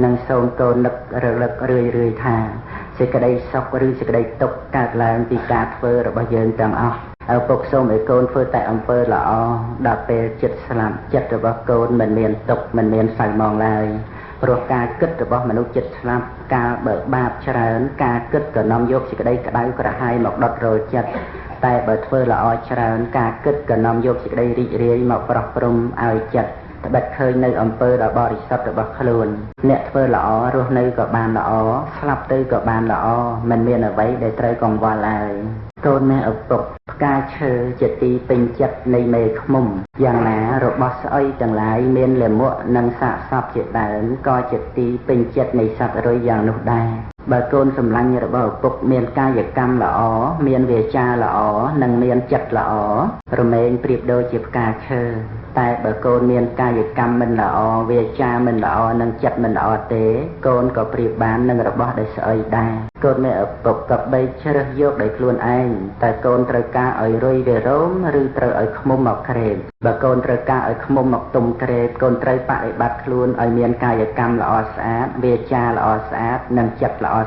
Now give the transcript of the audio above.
នឹងសូមកូននឹករលឹករឿយថាសេចក្តីសុខឬសេចក្តីទុក្ខកើតឡើងពីការធ្វើរបស់យើងទាំងអស់ឪពុកសូមឲ្យកូនធ្វើតែអំពើល្អដល់ពេលចិត្តស្លាប់ចិត្តរបស់កូនមិនមានទុក្ខមិនមានសៅហ្មងឡើយព្រោះការគិតរបស់មនុស្សចិត្តស្លាប់ការបើបាបច្រើនការគិតក៏នាំយកសេចក្តីក្តៅក្រហាយមកដុតរលចិត្តតែបើធ្វើល្អច្រើនការគិតក៏នាំយកសេចក្តីរីករាយមកប្រោះព្រំឲ្យចិត្តត្បិតឃើញនៅអំពើដ៏បរិសុទ្ធរបស់ខ្លួនអ្នកធ្វើល្អរស់នៅក៏បានល្អស្លាប់ទៅក៏បានល្អមិនមានអ្វីដែលត្រូវកង្វល់ឡើយកូនមេឪពុកផ្កាឈើជាទីពេញចិត្តនៃមេឃ្មុំយ៉ាងណារបស់ស្អុយទាំងឡាយមានលាមកនិងសាកសពជាដើមក៏ជាទីពេញចិត្តនៃសត្វរុយយ៉ាងនោះដែរបើកូនសម្លាញ់របស់ឪពុកមានកាយកម្មល្អមានវាចាល្អនិងមានចិត្តល្អរមែងប្រៀបដូចជាផ្កាឈើតែបើកូនមានកាយកម្មមិនល្អវាចាមិនល្អនិងចិត្តមិនល្អទេកូនក៏ប្រៀបបាននឹងរបស់ដែលស្អុយដែរកូនមេឪពុកក៏បីជ្រើសយកដោយខ្លួនឯងតែកូនត្រូវការឲ្យរុយវារោមឬត្រូវឲ្យឃ្មុំមកក្រេបបើកូនត្រូវការឲ្យឃ្មុំមកទុំក្រេបកូនត្រូវបដិបត្តិខ្លួនឲ្យមានកាយកម្មល្អស្អាតវាចាល្អស្អាតនិងចិត្តល្អ